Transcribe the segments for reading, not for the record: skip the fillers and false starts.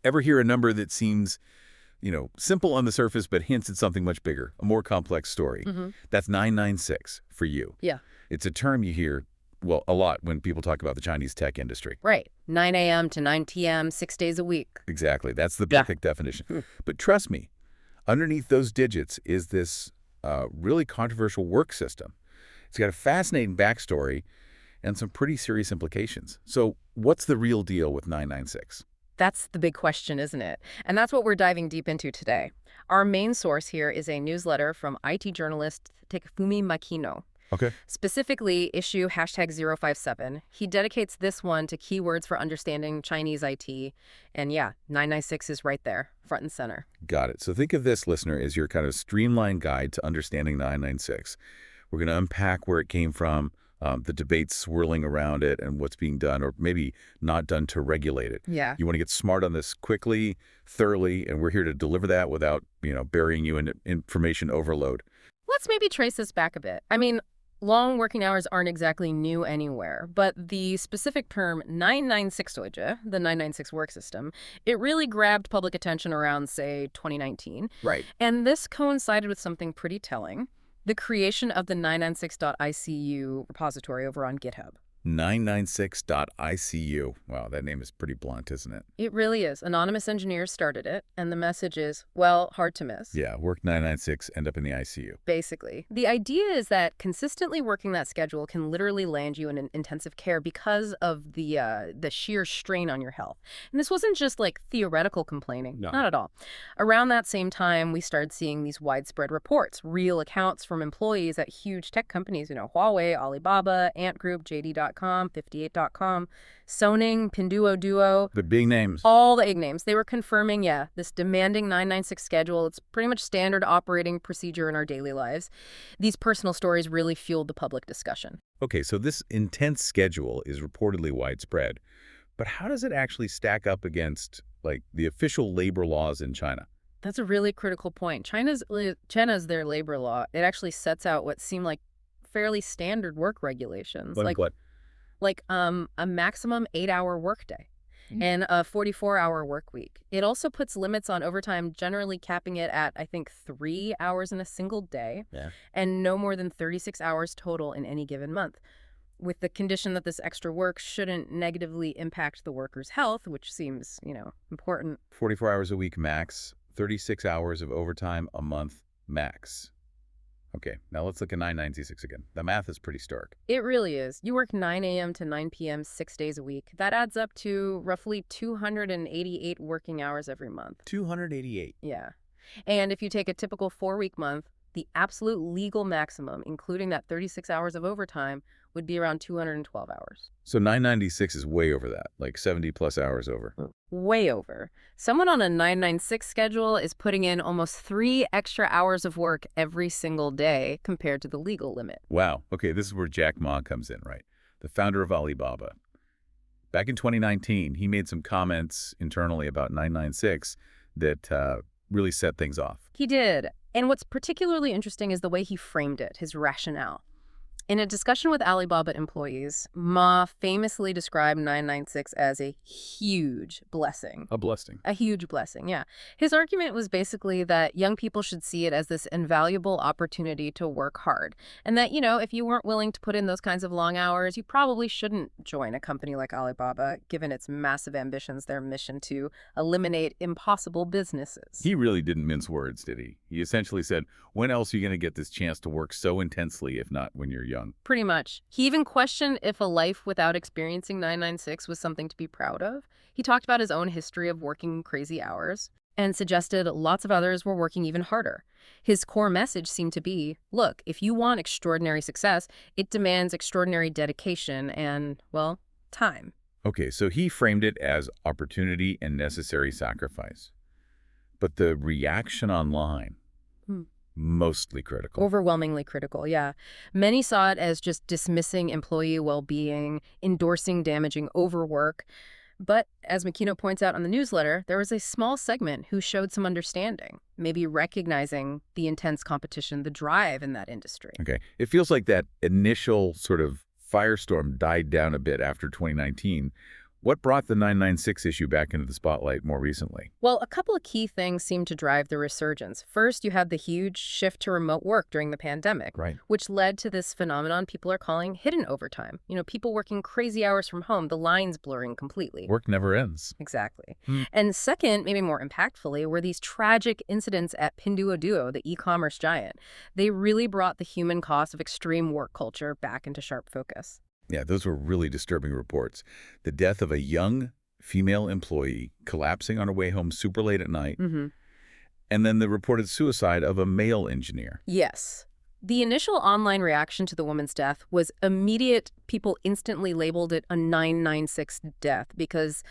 Ever hear a number that seems, simple on the surface but hints at something much bigger, a more complex story? That's 996 for you. Yeah. It's a term you hear, well, a lot when people talk about the Chinese tech industry. Right. 9 a.m. to 9 p.m., 6 days a week. Exactly. That's the Yeah. perfect definition. But trust me, underneath those digits is this really controversial work system. It's got a fascinating backstory and some pretty serious implications. So what's the real deal with 996? That's the big question, isn't it? And that's what we're diving deep into today. Our main source here is a newsletter from IT journalist Takefumi Makino. Okay. Specifically, issue #057. He dedicates this one to keywords for understanding Chinese IT. And yeah, 996 is right there, front and center. Got it. So think of this, listener, as your kind of streamlined guide to understanding 996. We're going to unpack where it came from, the debates swirling around it, and what's being done or maybe not done to regulate it. Yeah. You want to get smart on this quickly, thoroughly, and we're here to deliver that without, burying you in information overload. Let's maybe trace this back a bit. I mean, long working hours aren't exactly new anywhere, but the specific term 996 the 996 work system, it really grabbed public attention around, say, 2019. Right. And this coincided with something pretty telling, the creation of the 996.icu repository over on GitHub. 996.icu. Wow, that name is pretty blunt, isn't it? It really is. Anonymous engineers started it, and the message is, well, hard to miss. Yeah, work 996, end up in the ICU. Basically. The idea is that consistently working that schedule can literally land you in an intensive care because of the sheer strain on your health. And this wasn't just like theoretical complaining. No. Not at all. Around that same time, we started seeing these widespread reports, real accounts from employees at huge tech companies, Huawei, Alibaba, Ant Group, JD.com, 58.com, Soning, Pinduoduo. The big names. All the big names. They were confirming, this demanding 996 schedule. It's pretty much standard operating procedure in our daily lives. These personal stories really fueled the public discussion. Okay, so this intense schedule is reportedly widespread, but how does it actually stack up against, the official labor laws in China? That's a really critical point. China's their labor law. It actually sets out what seem like fairly standard work regulations. Like what? A maximum 8-hour workday and a 44-hour work week. It also puts limits on overtime, generally capping it at, I think, 3 hours in a single day, and no more than 36 hours total in any given month, with the condition that this extra work shouldn't negatively impact the worker's health, which seems, important. 44 hours a week max, 36 hours of overtime a month max. Okay, now let's look at 996 again. The math is pretty stark. It really is. You work 9 a.m. to 9 p.m. 6 days a week. That adds up to roughly 288 working hours every month. 288. Yeah. And if you take a typical 4-week month, the absolute legal maximum, including that 36 hours of overtime, would be around 212 hours. So 996 is way over that, like 70-plus hours over. Way over. Someone on a 996 schedule is putting in almost 3 extra hours of work every single day compared to the legal limit. Wow. Okay, this is where Jack Ma comes in, right? The founder of Alibaba. Back in 2019, he made some comments internally about 996 that really set things off. He did. And what's particularly interesting is the way he framed it, his rationale. In a discussion with Alibaba employees, Ma famously described 996 as a huge blessing. A blessing. A huge blessing, yeah. His argument was basically that young people should see it as this invaluable opportunity to work hard. And that, if you weren't willing to put in those kinds of long hours, you probably shouldn't join a company like Alibaba, given its massive ambitions, their mission to eliminate impossible businesses. He really didn't mince words, did he? He essentially said, when else are you going to get this chance to work so intensely, if not when you're young? Pretty much. He even questioned if a life without experiencing 996 was something to be proud of. He talked about his own history of working crazy hours and suggested lots of others were working even harder. His core message seemed to be, look, if you want extraordinary success, it demands extraordinary dedication and, well, time. Okay, so he framed it as opportunity and necessary sacrifice. But the reaction online... Mostly critical. Overwhelmingly critical, yeah. Many saw it as just dismissing employee well-being, endorsing damaging overwork. But as Makino points out on the newsletter, there was a small segment who showed some understanding, maybe recognizing the intense competition, the drive in that industry. Okay. It feels like that initial sort of firestorm died down a bit after 2019 What brought the 996 issue back into the spotlight more recently? Well, a couple of key things seem to drive the resurgence. First, you had the huge shift to remote work during the pandemic, Right. which led to this phenomenon people are calling hidden overtime. People working crazy hours from home, the lines blurring completely. Work never ends. Exactly. Hmm. And second, maybe more impactfully, were these tragic incidents at Pinduoduo, the e-commerce giant. They really brought the human cost of extreme work culture back into sharp focus. Yeah, those were really disturbing reports. The death of a young female employee collapsing on her way home super late at night, and then the reported suicide of a male engineer. Yes. The initial online reaction to the woman's death was immediate. People instantly labeled it a 996 death because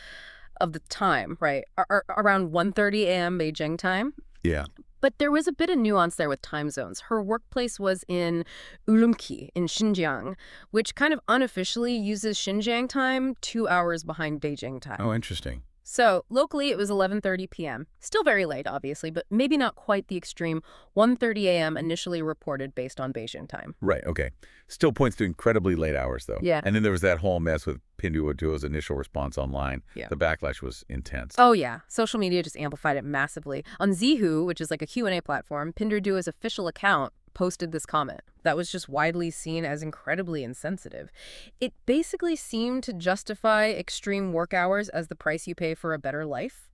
of the time, right? Around 1:30 a.m. Beijing time. Yeah. But there was a bit of nuance there with time zones. Her workplace was in Urumqi in Xinjiang, which kind of unofficially uses Xinjiang time 2 hours behind Beijing time. Oh, interesting. So locally, it was 11:30 p.m. Still very late, obviously, but maybe not quite the extreme 1:30 a.m. initially reported based on Beijing time. Right, okay. Still points to incredibly late hours, though. Yeah. And then there was that whole mess with Pinduoduo's initial response online. Yeah. The backlash was intense. Oh, yeah. Social media just amplified it massively. On Zhihu, which is like a Q&A platform, Pinduoduo's official account posted this comment that was just widely seen as incredibly insensitive. It basically seemed to justify extreme work hours as the price you pay for a better life.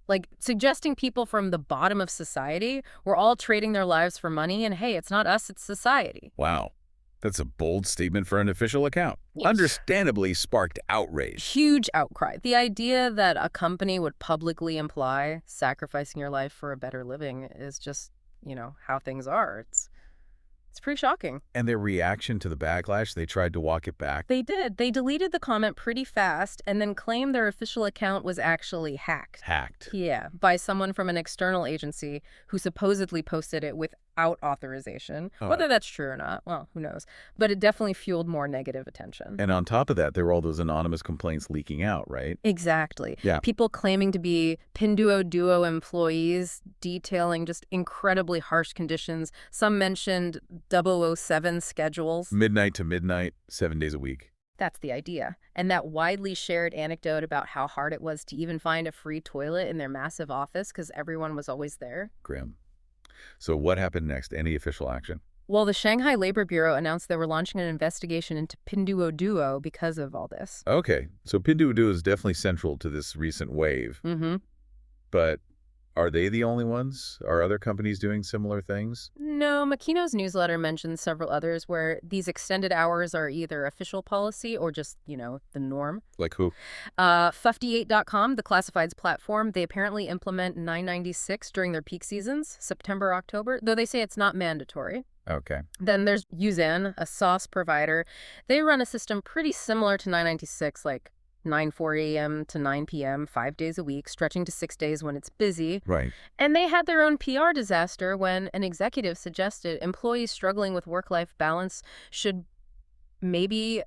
Like suggesting people from the bottom of society were all trading their lives for money and hey, it's not us, it's society. Wow. That's a bold statement for an official account. Yes. Understandably sparked outrage. Huge outcry. The idea that a company would publicly imply sacrificing your life for a better living is just, how things are. It's pretty shocking. And their reaction to the backlash, they tried to walk it back. They did. They deleted the comment pretty fast and then claimed their official account was actually hacked. Hacked. Yeah, by someone from an external agency who supposedly posted it without authorization. Whether that's true or not, well, who knows. But it definitely fueled more negative attention. And on top of that, there were all those anonymous complaints leaking out, right? Exactly. Yeah. People claiming to be Pinduoduo employees, detailing just incredibly harsh conditions. Some mentioned 007 schedules. Midnight to midnight, 7 days a week. That's the idea. And that widely shared anecdote about how hard it was to even find a free toilet in their massive office because everyone was always there. Grim. So what happened next? Any official action? Well, the Shanghai Labor Bureau announced they were launching an investigation into Pinduoduo because of all this. Okay, so Pinduoduo is definitely central to this recent wave. But are they the only ones? Are other companies doing similar things? No, Makino's newsletter mentions several others where these extended hours are either official policy or just, the norm. Like who? 58.com, the classifieds platform, they apparently implement 996 during their peak seasons, September, October, though they say it's not mandatory. Okay. Then there's Yuzhen, a sauce provider. They run a system pretty similar to 996, like 9:40 a.m. to 9 p.m., 5 days a week, stretching to 6 days when it's busy. Right. And they had their own PR disaster when an executive suggested employees struggling with work-life balance should maybe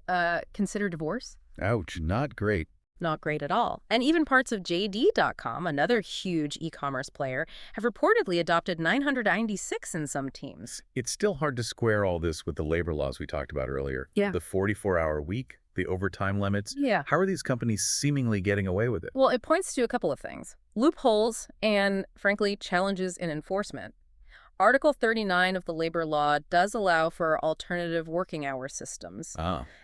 consider divorce. Ouch, not great. Not great at all. And even parts of JD.com, another huge e-commerce player, have reportedly adopted 996 in some teams. It's still hard to square all this with the labor laws we talked about earlier. Yeah. The 44-hour week, the overtime limits. Yeah. How are these companies seemingly getting away with it? Well, it points to a couple of things. Loopholes and, frankly, challenges in enforcement. Article 39 of the labor law does allow for alternative working hour systems.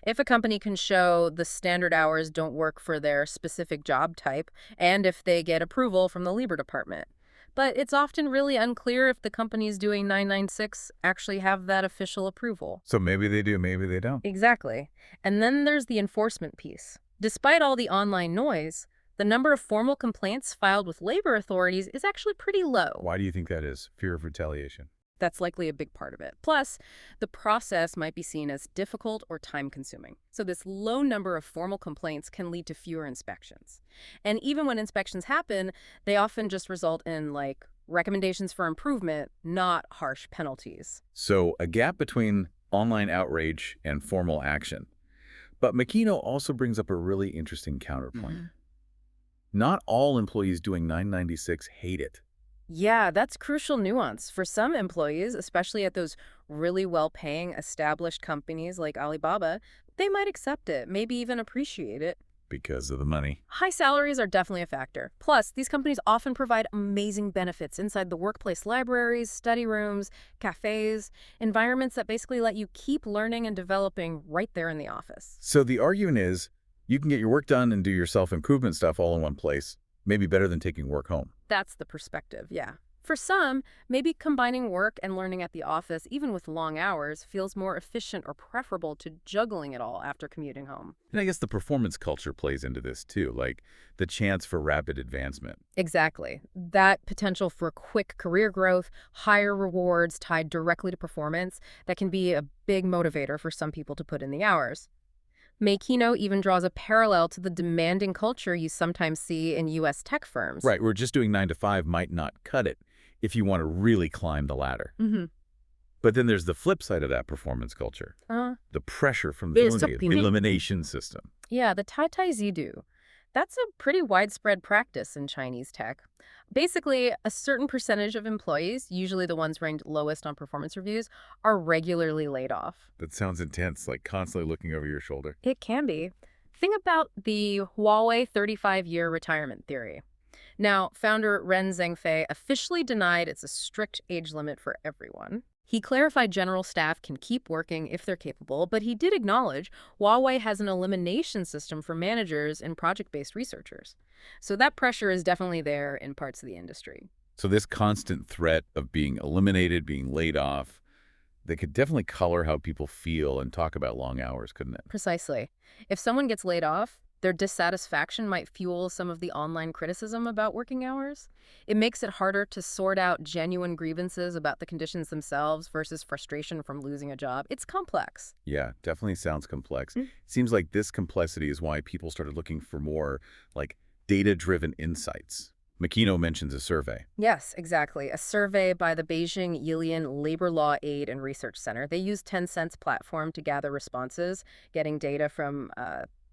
If a company can show the standard hours don't work for their specific job type, and if they get approval from the Labor Department. But it's often really unclear if the companies doing 996 actually have that official approval. So maybe they do, maybe they don't. Exactly. And then there's the enforcement piece. Despite all the online noise, the number of formal complaints filed with labor authorities is actually pretty low. Why do you think that is? Fear of retaliation? That's likely a big part of it. Plus, the process might be seen as difficult or time-consuming. So this low number of formal complaints can lead to fewer inspections. And even when inspections happen, they often just result in, recommendations for improvement, not harsh penalties. So a gap between online outrage and formal action. But Makino also brings up a really interesting counterpoint. Not all employees doing 996 hate it. Yeah, that's crucial nuance. For some employees, especially at those really well-paying established companies like Alibaba, they might accept it, maybe even appreciate it. Because of the money. High salaries are definitely a factor. Plus, these companies often provide amazing benefits inside the workplace: libraries, study rooms, cafes, environments that basically let you keep learning and developing right there in the office. So the argument is you can get your work done and do your self-improvement stuff all in one place, maybe better than taking work home. That's the perspective, yeah. For some, maybe combining work and learning at the office, even with long hours, feels more efficient or preferable to juggling it all after commuting home. And I guess the performance culture plays into this too, like the chance for rapid advancement. Exactly. That potential for quick career growth, higher rewards tied directly to performance, that can be a big motivator for some people to put in the hours. Makino even draws a parallel to the demanding culture you sometimes see in U.S. tech firms. Right, where just doing 9 to 5 might not cut it if you want to really climb the ladder. Mm-hmm. But then there's the flip side of that performance culture, the pressure from the elimination system. Yeah, the Tai Zidu. That's a pretty widespread practice in Chinese tech. Basically, a certain percentage of employees, usually the ones ranked lowest on performance reviews, are regularly laid off. That sounds intense, like constantly looking over your shoulder. It can be. Think about the Huawei 35-year retirement theory. Now, founder Ren Zhengfei officially denied it's a strict age limit for everyone. He clarified general staff can keep working if they're capable, but he did acknowledge Huawei has an elimination system for managers and project-based researchers. So that pressure is definitely there in parts of the industry. So this constant threat of being eliminated, being laid off, that could definitely color how people feel and talk about long hours, couldn't it? Precisely. If someone gets laid off, their dissatisfaction might fuel some of the online criticism about working hours. It makes it harder to sort out genuine grievances about the conditions themselves versus frustration from losing a job. It's complex. Yeah, definitely sounds complex. It seems like this complexity is why people started looking for more, like, data-driven insights. Makino mentions a survey. Yes, exactly. A survey by the Beijing Yilian Labor Law Aid and Research Center. They used Tencent's platform to gather responses, getting data from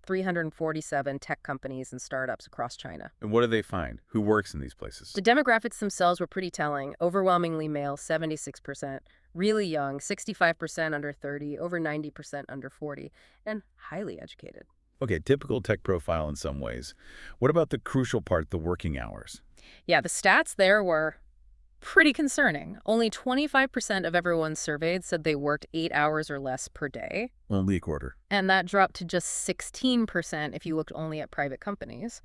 347 tech companies and startups across China. And what do they find? Who works in these places? The demographics themselves were pretty telling. Overwhelmingly male, 76%, really young, 65% under 30, over 90% under 40, and highly educated. Okay, typical tech profile in some ways. What about the crucial part, the working hours? Yeah, the stats there were pretty concerning. Only 25% of everyone surveyed said they worked 8 hours or less per day. Only a quarter. And that dropped to just 16% if you looked only at private companies.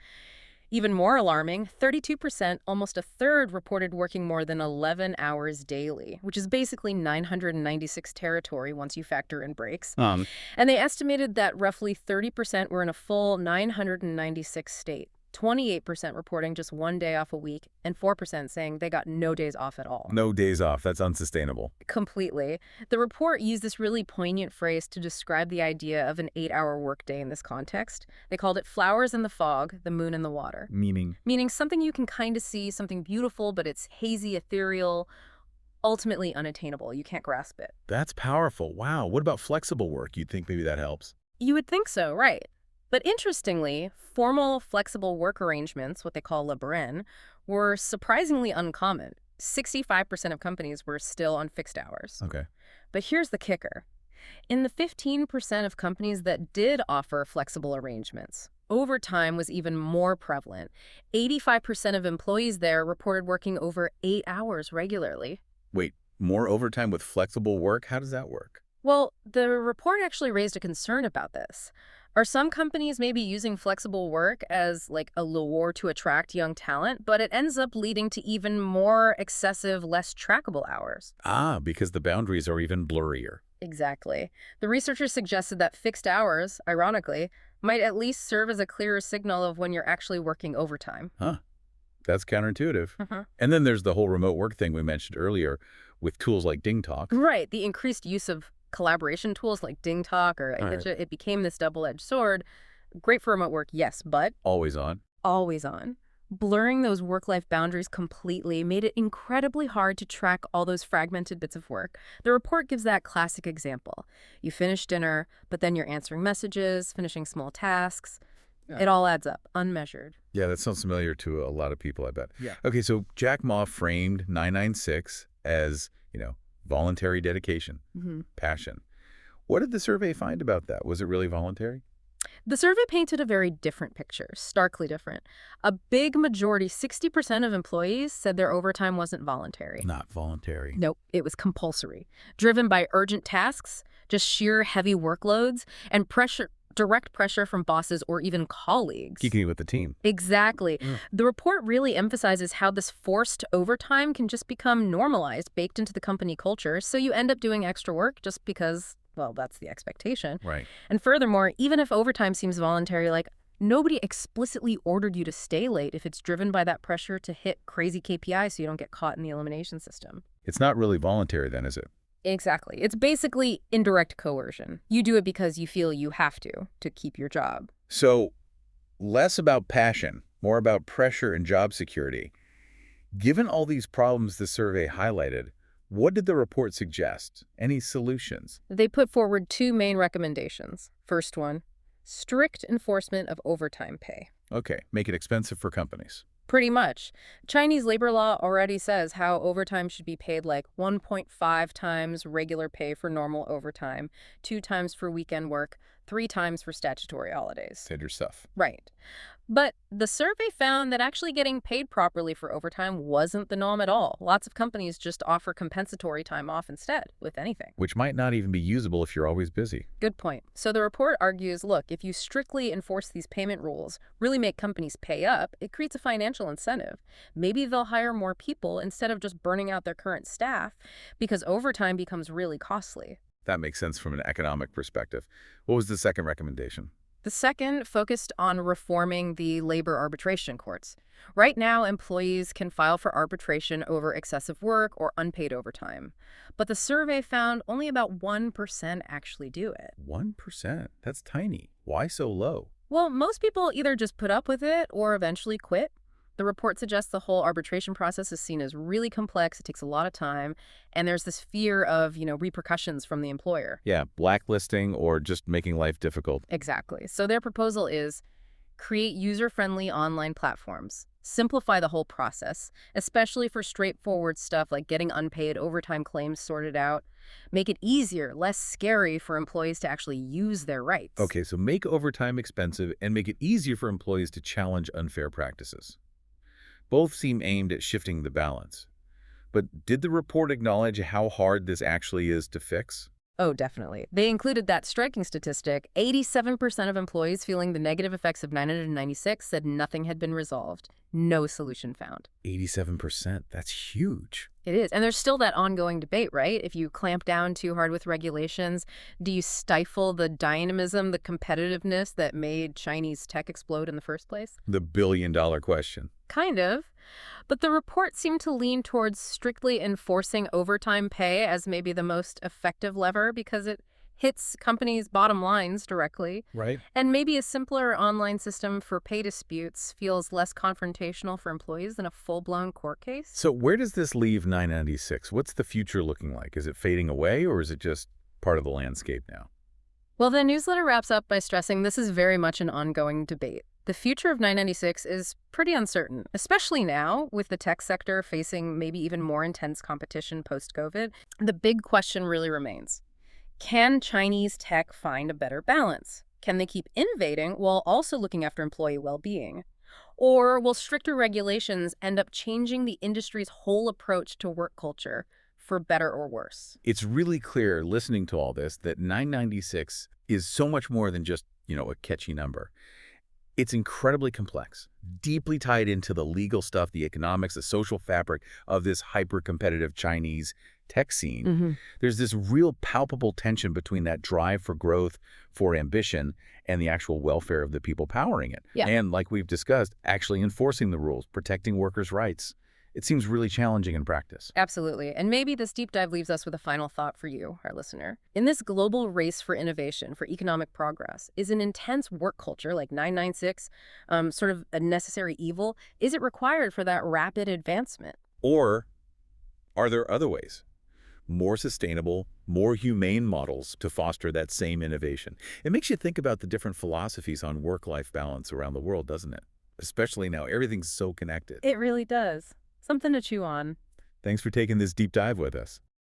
Even more alarming, 32%, almost a third, reported working more than 11 hours daily, which is basically 996 territory once you factor in breaks. And they estimated that roughly 30% were in a full 996 state. 28% reporting just 1 day off a week, and 4% saying they got no days off at all. No days off. That's unsustainable. Completely. The report used this really poignant phrase to describe the idea of an 8-hour workday in this context. They called it flowers in the fog, the moon in the water. Meaning? Meaning something you can kind of see, something beautiful, but it's hazy, ethereal, ultimately unattainable. You can't grasp it. That's powerful. Wow. What about flexible work? You'd think maybe that helps. You would think so, right. But interestingly, formal flexible work arrangements, what they call le barin, were surprisingly uncommon. 65% of companies were still on fixed hours. Okay. But here's the kicker. In the 15% of companies that did offer flexible arrangements, overtime was even more prevalent. 85% of employees there reported working over 8 hours regularly. Wait, more overtime with flexible work? How does that work? Well, the report actually raised a concern about this. Are some companies maybe using flexible work as like a lure to attract young talent, but it ends up leading to even more excessive, less trackable hours? Ah, because the boundaries are even blurrier. Exactly. The researchers suggested that fixed hours, ironically, might at least serve as a clearer signal of when you're actually working overtime. Huh. That's counterintuitive. And then there's the whole remote work thing we mentioned earlier with tools like DingTalk. Right. The increased use of collaboration tools like DingTalk or it became this double-edged sword. Great for remote work, yes, but Always on. always on. Blurring those work-life boundaries completely made it incredibly hard to track all those fragmented bits of work. The report gives that classic example. You finish dinner, but then you're answering messages, finishing small tasks. Yeah. It all adds up, unmeasured. Yeah, that sounds familiar to a lot of people, I bet. Yeah. Okay, so Jack Ma framed 996 as, voluntary dedication, passion. What did the survey find about that? Was it really voluntary? The survey painted a very different picture, starkly different. A big majority, 60% of employees, said their overtime wasn't voluntary. Not voluntary. Nope, it was compulsory, driven by urgent tasks, just sheer heavy workloads, and direct pressure from bosses or even colleagues. Geeking with the team. Exactly. The report really emphasizes how this forced overtime can just become normalized, baked into the company culture, so you end up doing extra work just because, well, that's the expectation. Right. And furthermore, even if overtime seems voluntary, like, nobody explicitly ordered you to stay late if it's driven by that pressure to hit crazy KPIs so you don't get caught in the elimination system. It's not really voluntary then, is it? Exactly. It's basically indirect coercion. You do it because you feel you have to keep your job. So, less about passion, more about pressure and job security. Given all these problems the survey highlighted, what did the report suggest? Any solutions? They put forward two main recommendations. First one, strict enforcement of overtime pay. Okay, make it expensive for companies. Pretty much. Chinese labor law already says how overtime should be paid like 1.5 times regular pay for normal overtime, 2 times for weekend work, 3 times for statutory holidays. Standard stuff. Right. But the survey found that actually getting paid properly for overtime wasn't the norm at all. Lots of companies just offer compensatory time off instead, with anything. Which might not even be usable if you're always busy. Good point. So the report argues, look, if you strictly enforce these payment rules, really make companies pay up, it creates a financial incentive. Maybe they'll hire more people instead of just burning out their current staff, because overtime becomes really costly. That makes sense from an economic perspective. What was the second recommendation? The second focused on reforming the labor arbitration courts. Right now, employees can file for arbitration over excessive work or unpaid overtime. But the survey found only about 1% actually do it. 1%? That's tiny. Why so low? Well, most people either just put up with it or eventually quit. The report suggests the whole arbitration process is seen as really complex, it takes a lot of time, and there's this fear of, repercussions from the employer. Yeah, blacklisting or just making life difficult. Exactly. So their proposal is create user-friendly online platforms, simplify the whole process, especially for straightforward stuff like getting unpaid overtime claims sorted out, make it easier, less scary for employees to actually use their rights. Okay, so make overtime expensive and make it easier for employees to challenge unfair practices. Both seem aimed at shifting the balance. But did the report acknowledge how hard this actually is to fix? Oh, definitely. They included that striking statistic. 87% of employees feeling the negative effects of 996 said nothing had been resolved. No solution found. 87%. That's huge. It is. And there's still that ongoing debate, right? If you clamp down too hard with regulations, do you stifle the dynamism, the competitiveness that made Chinese tech explode in the first place? The billion-dollar question. Kind of. But the report seemed to lean towards strictly enforcing overtime pay as maybe the most effective lever because it hits companies' bottom lines directly. Right. And maybe a simpler online system for pay disputes feels less confrontational for employees than a full-blown court case. So where does this leave 996? What's the future looking like? Is it fading away or is it just part of the landscape now? Well, the newsletter wraps up by stressing this is very much an ongoing debate. The future of 996 is pretty uncertain, especially now with the tech sector facing maybe even more intense competition post-COVID. The big question really remains. Can Chinese tech find a better balance? Can they keep innovating while also looking after employee well-being? Or will stricter regulations end up changing the industry's whole approach to work culture for better or worse? It's really clear listening to all this that 996 is so much more than just, a catchy number. It's incredibly complex, deeply tied into the legal stuff, the economics, the social fabric of this hyper-competitive Chinese tech scene. There's this real palpable tension between that drive for growth, for ambition, and the actual welfare of the people powering it. Yeah. And like we've discussed, actually enforcing the rules, protecting workers' rights. It seems really challenging in practice. Absolutely. And maybe this deep dive leaves us with a final thought for you, our listener. In this global race for innovation, for economic progress, is an intense work culture like 996 sort of a necessary evil? Is it required for that rapid advancement? Or are there other ways? More sustainable, more humane models to foster that same innovation. It makes you think about the different philosophies on work-life balance around the world, doesn't it? Especially now, everything's so connected. It really does. Something to chew on. Thanks for taking this deep dive with us.